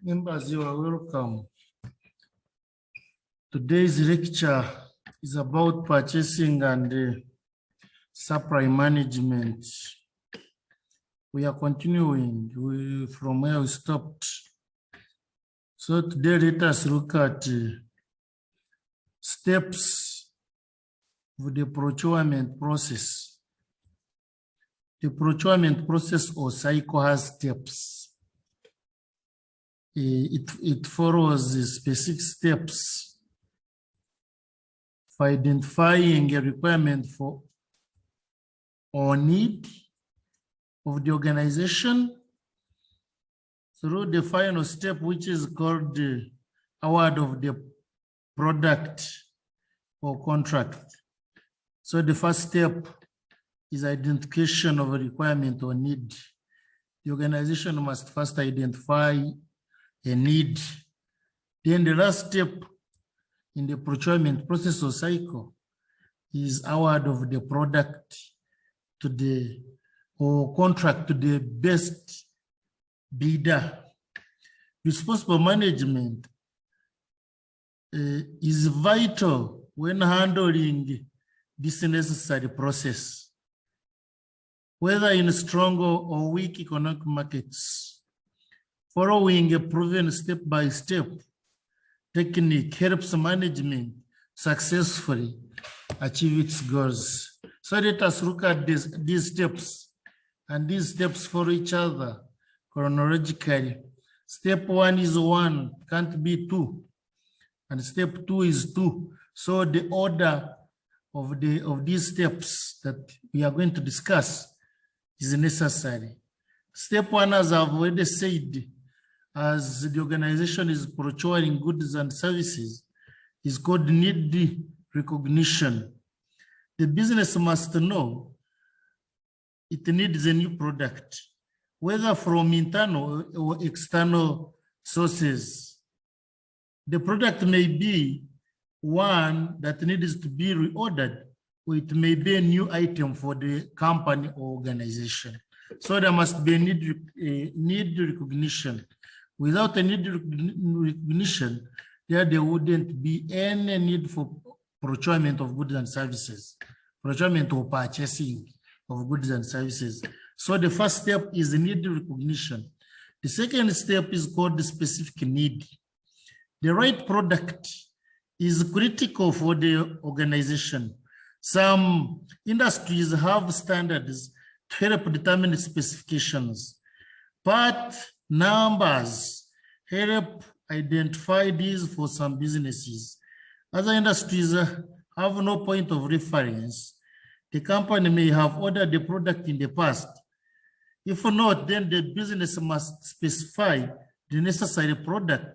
Members, you are welcome. Today's lecture is about purchasing and supply management. We are continuing from where we stopped. So today let us look at steps of the procurement process. The procurement process or cycle has steps. It follows specific steps for identifying a requirement for or need of the organization through the final step, which is called the award of the product or contract. So the first step is identification of a requirement or need. The organization must first identify a need. Then the last step in the procurement process or cycle is award of the product to the or contract to the best bidder. Responsible management is vital when handling this necessary process, whether in strong or weak economic markets. Following a proven step-by-step technique helps management successfully achieve its goals. So let us look at these steps, and these steps follow each other chronologically. Step 1 is 1, can't be 2, and step 2 is 2. So the order of these steps that we are going to discuss is necessary. Step 1, as I've already said, as the organization is procuring goods and services, is called need recognition. The business must know it needs a new product, whether from internal or external sources. The product may be one that needs to be reordered, or it may be a new item for the company or organization. So there must be a need recognition. Without a need recognition, there wouldn't be any need for procurement of goods and services, procurement or purchasing of goods and services. So the first step is the need recognition. The second step is called the specific need. The right product is critical for the organization. Some industries have standards to help determine the specifications, but numbers help identify these for some businesses. Other industries have no point of reference. The company may have ordered the product in the past. If not, then the business must specify the necessary product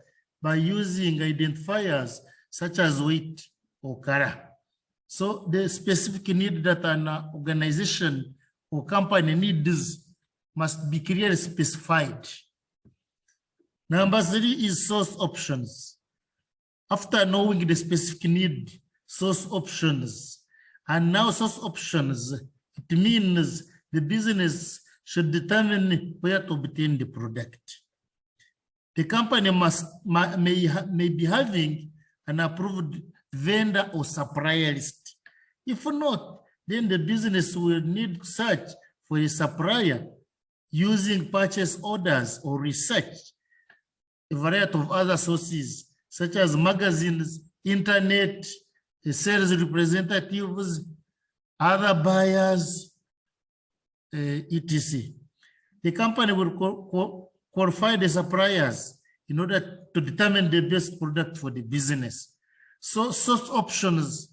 by using identifiers such as weight or color. So the specific need that an organization or company needs must be clearly specified. Number 3 is source options. After knowing the specific need, source options. And now source options, it means the business should determine where to obtain the product. The company may be having an approved vendor or supplier list. If not, then the business will need to search for a supplier using purchase orders or research a variety of other sources, such as magazines, internet, sales representatives, other buyers, etc. The company will qualify the suppliers in order to determine the best product for the business. So source options,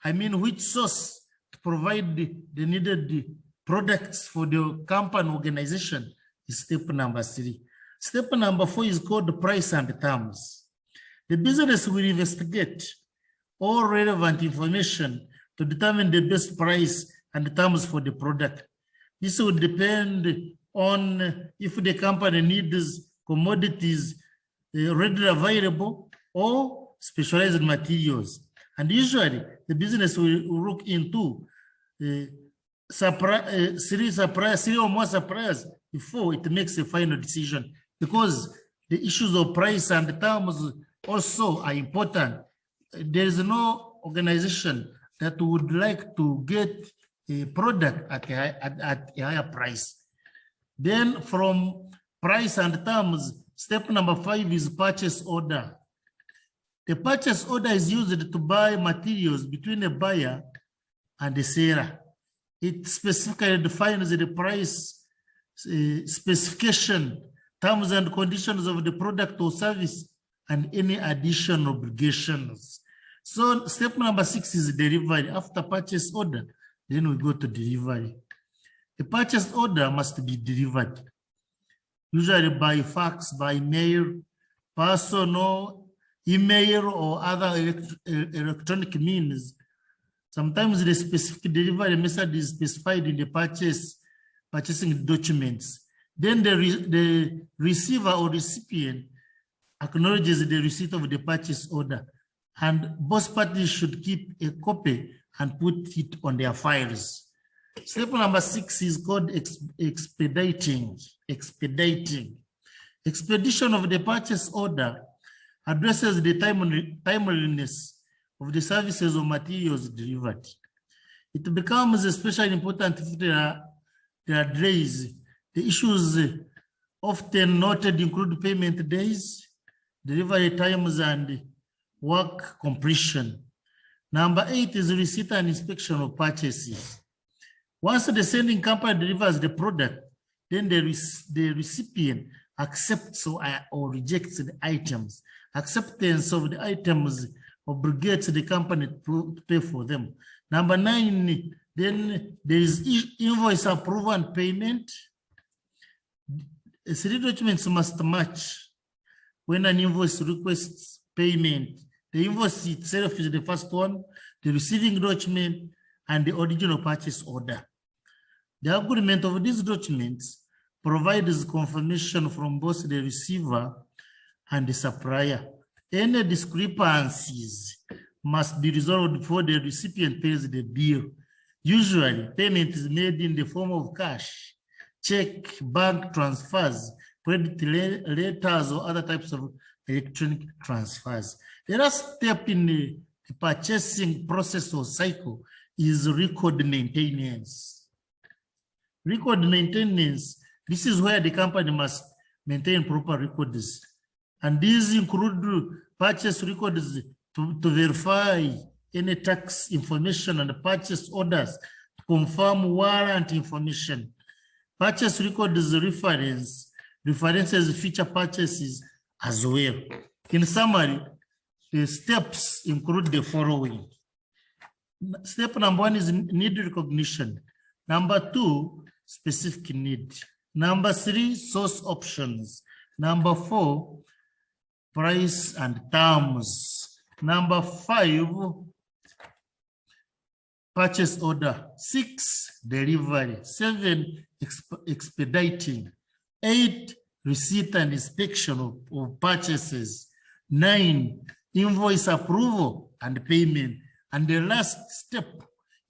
which source to provide the needed products for the company organization is step number 3. Step number 4 is called price and terms. The business will investigate all relevant information to determine the best price and terms for the product. This will depend on if the company needs commodities readily available or specialized materials. And usually the business will look into 3 or more suppliers before it makes a final decision because the issues of price and terms also are important. There is no organization that would like to get a product at a higher price. Then from price and terms, step number 5 is purchase order. The purchase order is used to buy materials between a buyer and a seller. It specifically defines the price, specification, terms and conditions of the product or service, and any additional obligations. So step number 6 is delivery. After purchase order, then we go to delivery. A purchase order must be delivered, usually by fax, by mail, personal, email, or other electronic means. Sometimes the specific delivery method is specified in the purchasing documents. Then the receiver or recipient acknowledges the receipt of the purchase order, and both parties should keep a copy and put it on their files. Step number 6 is called expediting. Expedition of the purchase order addresses the timeliness of the services or materials delivered. It becomes especially important if there are delays. The issues often noted include payment days, delivery times, and work completion. Number 8 is receipt and inspection of purchases. Once the sending company delivers the product, then the recipient accepts or rejects the items. Acceptance of the items obligates the company to pay for them. Number 9, then there is invoice approval and payment. 3 documents must match when an invoice requests payment. The invoice itself is the first one, the receiving document, and the original purchase order. The agreement of these documents provides confirmation from both the receiver and the supplier. Any discrepancies must be resolved before the recipient pays the bill. Usually, payment is made in the form of cash, check, bank transfers, credit letters, or other types of electronic transfers. The last step in the purchasing process or cycle is record maintenance. Record maintenance, this is where the company must maintain proper records. And these include purchase records to verify any tax information and purchase orders, to confirm warrant information. Purchase records references future purchases as well. In summary, the steps include the following. Step number 1 is need recognition. Number 2, specific need. Number 3, source options. Number 4, price and terms. Number 5, purchase order. 6, delivery. 7, expediting. 8, receipt and inspection of purchases. 9, invoice approval and payment. And the last step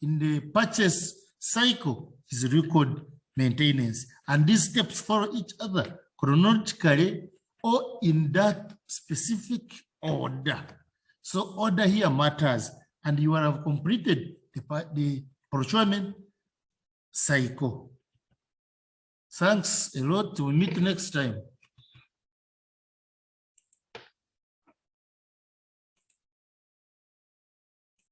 in the purchase cycle is record maintenance. And these steps follow each other chronologically or in that specific order. So order here matters, and you will have completed the procurement cycle. Thanks a lot. We'll meet next time.